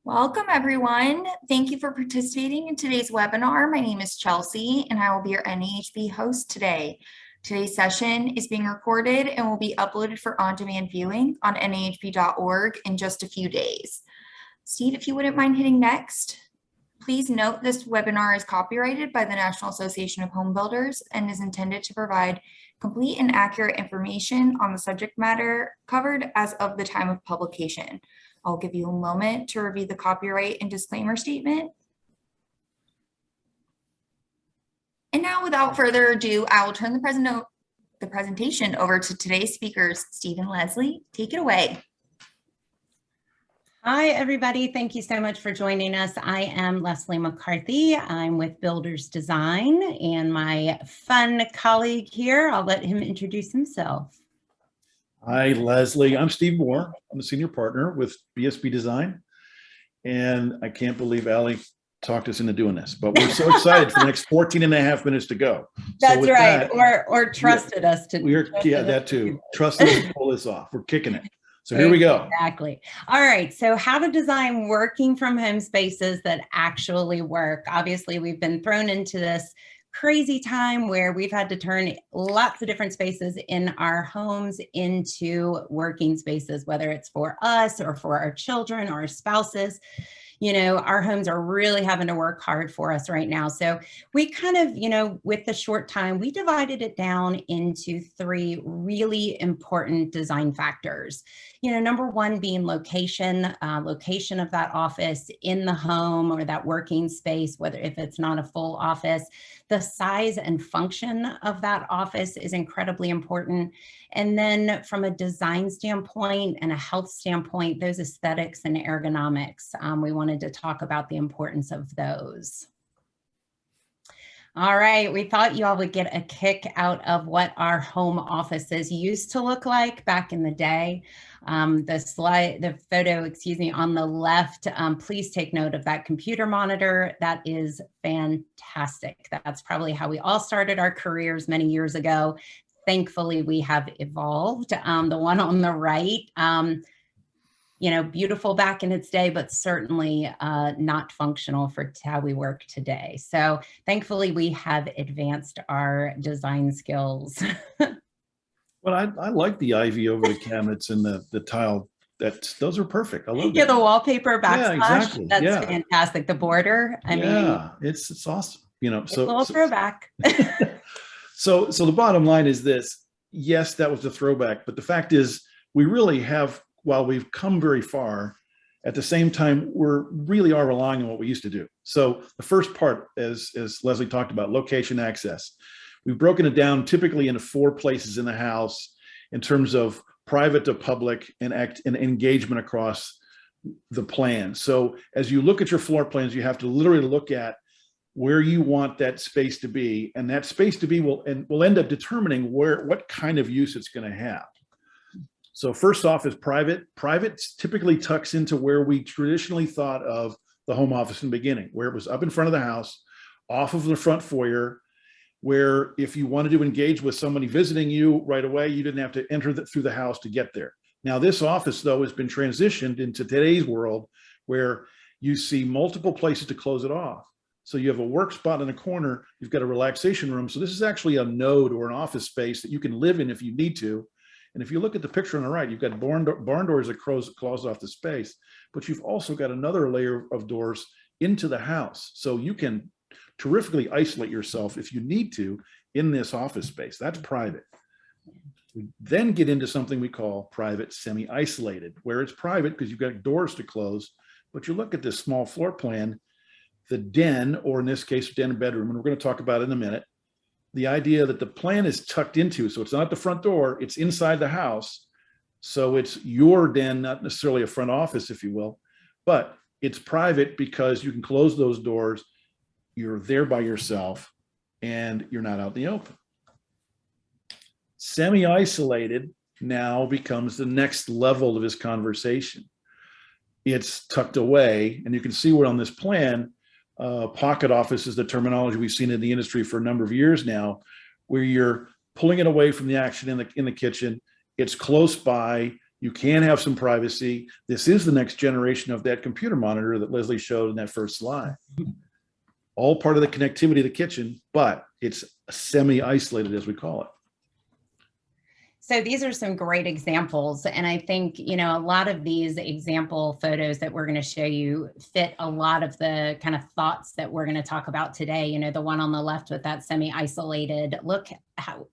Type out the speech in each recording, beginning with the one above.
Welcome, everyone. Thank you for participating in today's webinar. My name is Chelsea, and I will be your NAHB host today. Today's session is being recorded and will be uploaded for on-demand viewing on NAHB.org in just a few days. Steve, if you wouldn't mind hitting next. Please note this webinar is copyrighted by the National Association of Home Builders and is intended to provide complete and accurate information on the subject matter covered as of the time of publication. I'll give you a moment to review the copyright and disclaimer statement. And now, without further ado, I will turn the presentation over to today's speakers, Steve and Leslie. Take it away. Hi, everybody. Thank you so much for joining us. I am Leslie McCarthy. I'm with Builders Design, and my fun colleague here, I'll let him introduce himself. Hi, Leslie. I'm Steve Moore. I'm the senior partner with BSB Design, and I can't believe Allie talked us into doing this, but we're so excited for the next 14 and a half minutes to go. That's right. Or trusted us to. Yeah, that too. Trusted us to pull this off. We're kicking it. So here we go. Exactly. All right. So how to design working from home spaces that actually work. Obviously, we've been thrown into this crazy time where we've had to turn lots of different spaces in our homes into working spaces, whether it's for us or for our children or our spouses. You know, our homes are really having to work hard for us right now. So we kind of, with the short time, we divided it down into three really important design factors. Number one being location, location of that office in the home or that working space, whether if it's not a full office. The size and function of that office is incredibly important. And then from a design standpoint and a health standpoint, those aesthetics and ergonomics, we wanted to talk about the importance of those. All right, we thought you all would get a kick out of what our home offices used to look like back in the day. The photo, on the left, please take note of that computer monitor. That is fantastic. That's probably how we all started our careers many years ago. Thankfully, we have evolved. The one on the right, beautiful back in its day, but certainly not functional for how we work today. So thankfully, we have advanced our design skills. Well, I like the ivy over the cabinets and the tile. Those are perfect. I love that. Yeah, the wallpaper backsplash. Yeah, exactly. That's fantastic. The border. I mean, it's awesome. It's a little throwback. So the bottom line is this. Yes, that was a throwback, but the fact is we really have, while we've come very far, at the same time, really are relying on what we used to do. So the first part, as Leslie talked about, location access. We've broken it down typically into 4 places in the house in terms of private to public and engagement across the plan. So as you look at your floor plans, you have to literally look at where you want that space to be, and that space to be will end up determining what kind of use it's going to have. So first off is private. Private typically tucks into where we traditionally thought of the home office in the beginning, where it was up in front of the house, off of the front foyer, where if you wanted to engage with somebody visiting you right away, you didn't have to enter through the house to get there. Now, this office, though, has been transitioned into today's world where you see multiple places to close it off. So you have a work spot in the corner, you've got a relaxation room. So this is actually a node or an office space that you can live in if you need to. And if you look at the picture on the right, you've got barn doors that close off the space, but you've also got another layer of doors into the house. So you can terrifically isolate yourself if you need to in this office space. That's private. We then get into something we call private semi-isolated, where it's private because you've got doors to close, but you look at this small floor plan, the den, or in this case, den and bedroom, and we're going to talk about it in a minute, the idea that the plan is tucked into, so it's not the front door, it's inside the house. So it's your den, not necessarily a front office, if you will, but it's private because you can close those doors. You're there by yourself and you're not out in the open. Semi-isolated now becomes the next level of this conversation. It's tucked away, and you can see where on this plan, pocket office is the terminology we've seen in the industry for a number of years now, where you're pulling it away from the action in the kitchen. It's close by. You can have some privacy. This is the next generation of that computer monitor that Leslie showed in that first slide. All part of the connectivity of the kitchen, but it's semi-isolated, as we call it. So these are some great examples. And I think, you know, a lot of these example photos that we're going to show you fit a lot of the kind of thoughts that we're going to talk about today. You know, the one on the left with that semi-isolated, look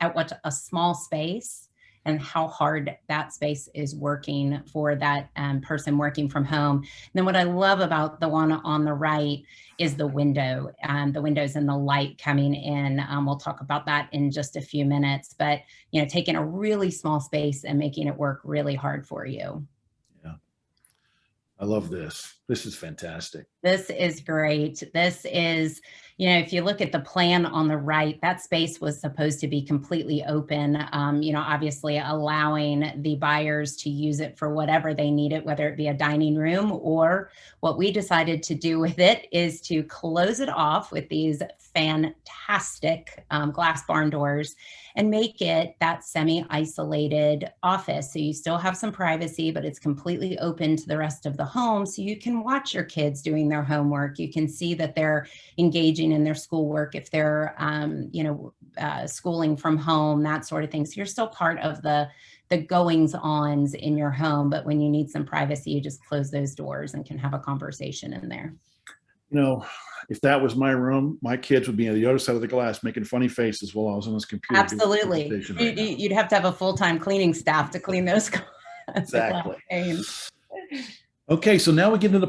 at what a small space and how hard that space is working for that person working from home. And then what I love about the one on the right is the window, the windows and the light coming in. We'll talk about that in just a few minutes, but you know, taking a really small space and making it work really hard for you. Yeah, I love this. This is fantastic. This is great. This is, you know, if you look at the plan on the right, that space was supposed to be completely open, you know, obviously allowing the buyers to use it for whatever they need it, whether it be a dining room, or what we decided to do with it is to close it off with these fantastic glass barn doors and make it that semi-isolated office. So you still have some privacy, but it's completely open to the rest of the home. So you can watch your kids doing their homework. You can see that they're engaging in their schoolwork if they're, you know, schooling from home, that sort of thing. So you're still part of the goings-ons in your home, but when you need some privacy, you just close those doors and can have a conversation in there. You know, if that was my room, my kids would be on the other side of the glass making funny faces while I was on this computer. Absolutely. You'd have to have a full-time cleaning staff to clean those. Exactly. Okay, so now we get into the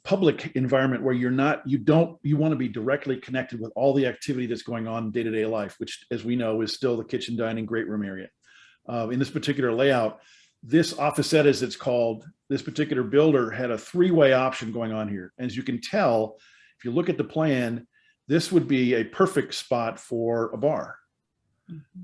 public environment where you want to be directly connected with all the activity that's going on in day-to-day life, which, as we know, is still the kitchen, dining, great room area. In this particular layout, this officette, as it's called, this particular builder had a three-way option going on here. As you can tell, if you look at the plan, this would be a perfect spot for a bar. Mm-hmm.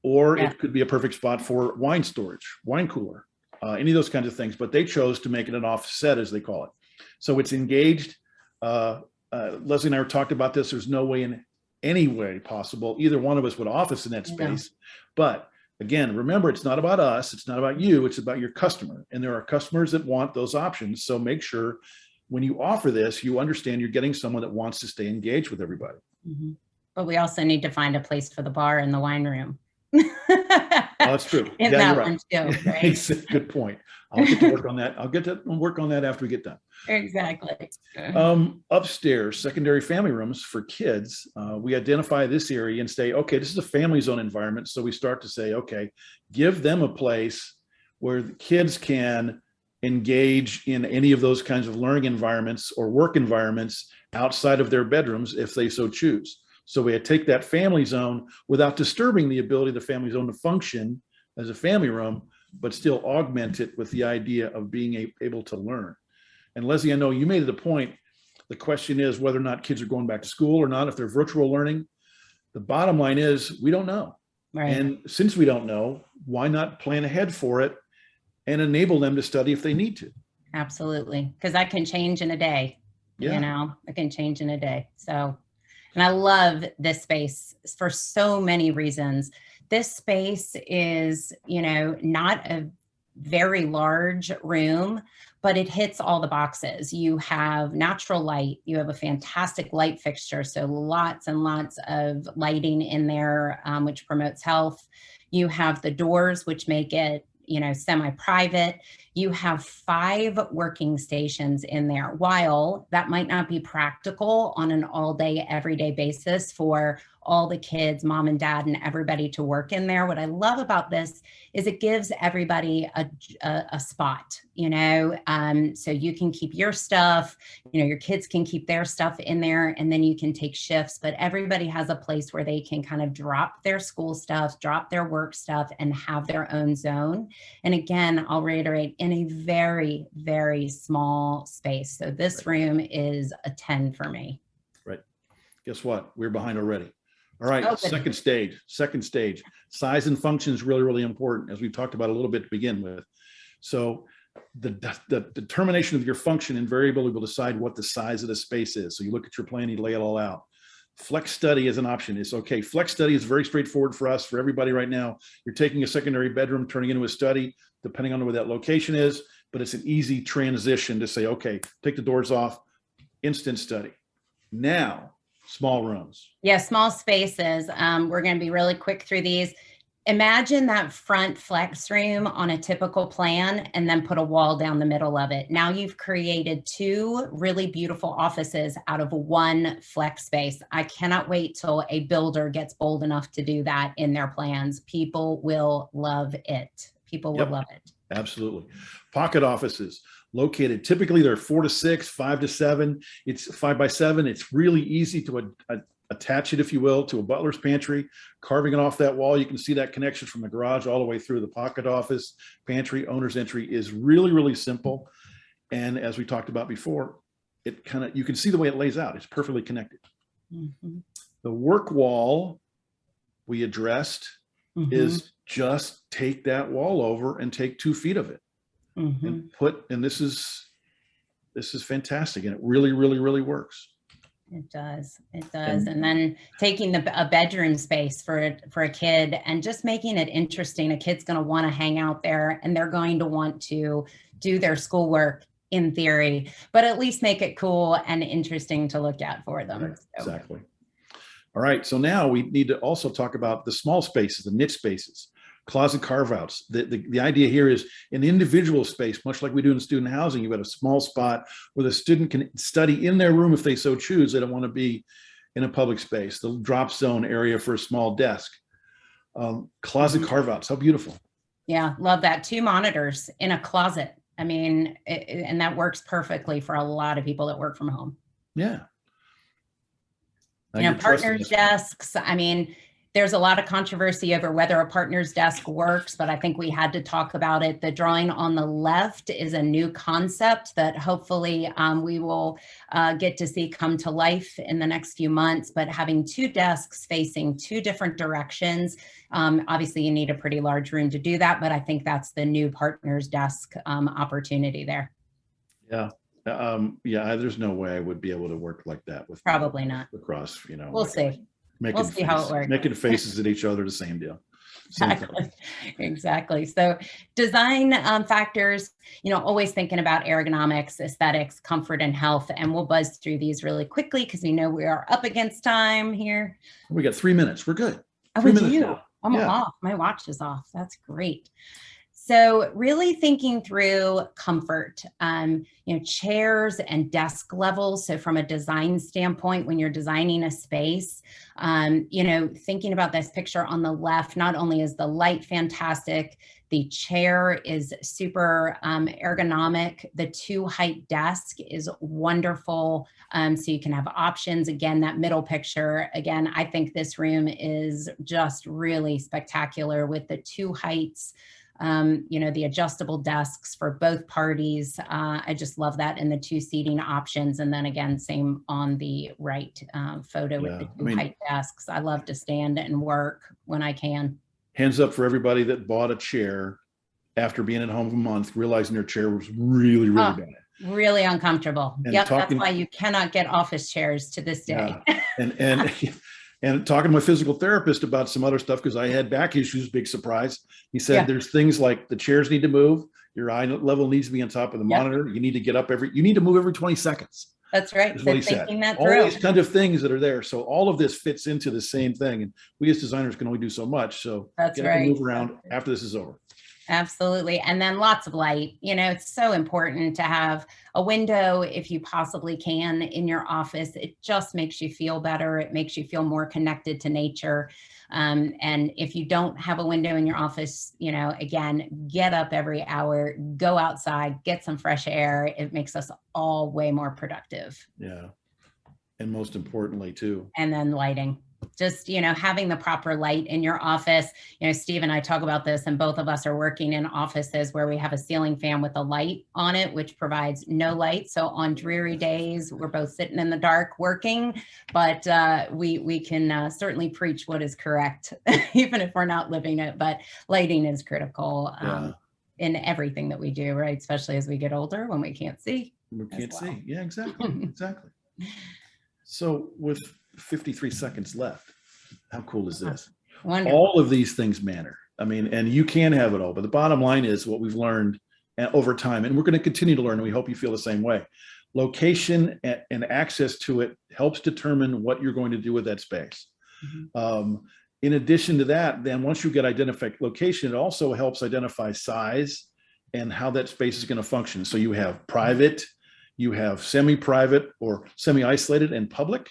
Or it could be a perfect spot for wine storage, wine cooler, any of those kinds of things. But they chose to make it an offset, as they call it. So it's engaged. Leslie and I talked about this. There's no way in any way possible either one of us would office in that space. No. But again, remember, it's not about us. It's not about you. It's about your customer. And there are customers that want those options. So make sure when you offer this, you understand you're getting someone that wants to stay engaged with everybody. Mm-hmm. But we also need to find a place for the bar and the wine room. That's true. In that one too, right? It's a good point. I'll get to work on that. I'll get to work on that after we get done. Exactly. Upstairs, secondary family rooms for kids. We identify this area and say, okay, this is a family zone environment. So we start to say, okay, give them a place where the kids can engage in any of those kinds of learning environments or work environments outside of their bedrooms if they so choose. So we take that family zone without disturbing the ability of the family zone to function as a family room, but still augment it with the idea of being able to learn. And Leslie, I know you made it a point. The question is whether or not kids are going back to school or not, if they're virtual learning. The bottom line is we don't know. Right. And since we don't know, why not plan ahead for it and enable them to study if they need to? Absolutely. Because that can change in a day. Yeah. You know, it can change in a day. So, and I love this space for so many reasons. This space is, you know, not a very large room, but it hits all the boxes. You have natural light. You have a fantastic light fixture. So lots and lots of lighting in there, which promotes health. You have the doors, which make it, you know, semi-private. You have 5 working stations in there. While that might not be practical on an all day, everyday basis for all the kids, mom and dad, and everybody to work in there. What I love about this is it gives everybody a spot, you know, so you can keep your stuff, you know, your kids can keep their stuff in there, and then you can take shifts, but everybody has a place where they can kind of drop their school stuff, drop their work stuff, and have their own zone. And again, I'll reiterate, in a very, very small space. So this room is a 10 for me. Right. Guess what? We're behind already. All right, second stage. Size and function is really, really important, as we've talked about a little bit to begin with. So the determination of your function invariably will decide what the size of the space is. So you look at your plan, you lay it all out. Flex study is an option. It's okay. Flex study is very straightforward for us, for everybody right now. You're taking a secondary bedroom, turning it into a study. depending on where that location is, but it's an easy transition to say, okay, take the doors off, instant study. Now, small rooms. Yeah, small spaces. We're going to be really quick through these. Imagine that front flex room on a typical plan and then put a wall down the middle of it. Now you've created two really beautiful offices out of one flex space. I cannot wait till a builder gets bold enough to do that in their plans. People will love it. People will Yep. love it. Absolutely. Pocket offices located, typically they're 4 to 6, 5 to 7. It's 5 by 7. It's really easy to attach it, if you will, to a butler's pantry, carving it off that wall. You can see that connection from the garage all the way through the pocket office, pantry, owner's entry is really, really simple. And as we talked about before, it kind of, you can see the way it lays out. It's perfectly connected. Mhm. The work wall we addressed Mhm. is just take that wall over and take 2 feet of it Mhm. and this is fantastic. And it really, really, really works. It does. It does. And then taking a bedroom space for a kid and just making it interesting. A kid's going to want to hang out there and they're going to want to do their schoolwork in theory, but at least make it cool and interesting to look at for them. Right, So, exactly. All right. So now we need to also talk about the small spaces, the niche spaces, closet carve outs. The idea here is an individual space, much like we do in student housing. You have a small spot where the student can study in their room if they so choose. They don't want to be in a public space. The drop zone area for a small desk. Closet carve outs. How beautiful. yeah, love that. 2 monitors in a closet. I mean, and that works perfectly for a lot of people that work from home. Yeah. Now You know, you're trusting partners us. desks. I mean, there's a lot of controversy over whether a partner's desk works, but I think we had to talk about it. The drawing on the left is a new concept that hopefully we will get to see come to life in the next few months. But having 2 desks facing 2 different directions, obviously you need a pretty large room to do that, but I think that's the new partner's desk opportunity there. Yeah. Yeah, there's no way I would be able to work like that with Probably not. across, We'll see. We'll see how it works. Making faces at each other, the same deal. Same thing. Exactly. Exactly. So design factors, you know, always thinking about ergonomics, aesthetics, comfort, and health. And we'll buzz through these really quickly because we know we are up against time here. We got 3 minutes. We're good. Oh, 3 we minutes do. now. I'm Yeah. off. My watch is off. That's great. So really thinking through comfort, you know, chairs and desk levels. So from a design standpoint, when you're designing a space, you know, thinking about this picture on the left, not only is the light fantastic, the chair is super ergonomic. The 2-height desk is wonderful. So you can have options. Again, that middle picture, again, I think this room is just really spectacular with the 2 heights. You know, the adjustable desks for both parties. I just love that, and the 2 seating options. And then again, same on the right photo with the 2 height desks. I love to stand and work when I can. Hands up for everybody that bought a chair after being at home a month, realizing their chair was really, really bad. Really uncomfortable. And Yep, that's why you cannot get office chairs to this day. Yeah. And talking to my physical therapist about some other stuff, because I had back issues, big surprise. He said there's things like the chairs need to move, your eye level needs to be on top of the monitor. You need to get up you need to move every 20 seconds. That's right. Is So what he said. thinking that All through. these kind of things that are there. So all of this fits into the same thing. And we as designers can only do so much. So That's get up and right. move around after this is over. Absolutely. And then lots of light. You know, it's so important to have a window if you possibly can in your office. It just makes you feel better. It makes you feel more connected to nature. And if you don't have a window in your office, you know, again, get up every hour, go outside, get some fresh air. It makes us all way more productive. Yeah. And most importantly, too. And then lighting. Just, you know, having the proper light in your office. You know, Steve and I talk about this, and both of us are working in offices where we have a ceiling fan with a light on it, which provides no light. So on dreary days, we're both sitting in the dark working, but we can certainly preach what is correct, even if we're not living it. But lighting is critical in everything that we do, right? Especially as we get older when we can't see. We can't see. Yeah, exactly. Exactly. So with 53 seconds left, how cool is this? Wonderful. All of these things matter. I mean, and you can have it all, but the bottom line is what we've learned over time, and we're going to continue to learn, and we hope you feel the same way. Location and access to it helps determine what you're going to do with that space. In addition to that, then once you get identified location, it also helps identify size and how that space is going to function. So you have private, you have semi-private or semi-isolated and public,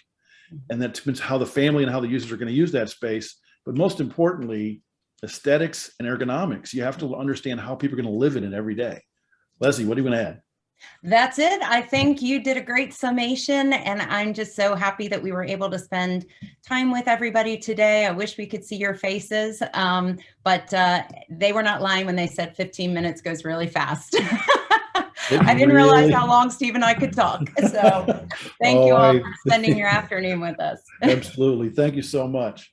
and that depends how the family and how the users are going to use that space. But most importantly, aesthetics and ergonomics. You have to understand how people are going to live in it every day. Leslie, what do you want to add? That's it. I think you did a great summation, and I'm just so happy that we were able to spend time with everybody today. I wish we could see your faces, but they were not lying when they said 15 minutes goes really fast. I didn't realize how long Steve and I could talk. So thank you all for spending your afternoon with us. Absolutely. Thank you so much.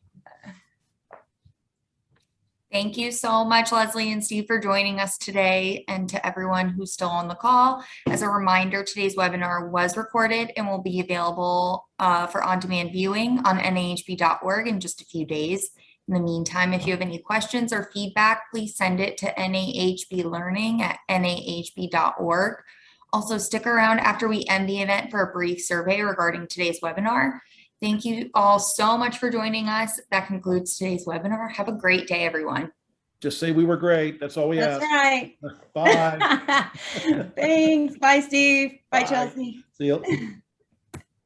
Thank you so much, Leslie and Steve, for joining us today, and to everyone who's still on the call. As a reminder, today's webinar was recorded and will be available for on-demand viewing on NAHB.org in just a few days. In the meantime, if you have any questions or feedback, please send it to nahblearning@nahb.org. Also, stick around after we end the event for a brief survey regarding today's webinar. Thank you all so much for joining us. That concludes today's webinar. Have a great day, everyone. Just say we were great. That's all we ask. That's right. Bye. Thanks. Bye, Steve. Bye, Bye. Chelsea. See you.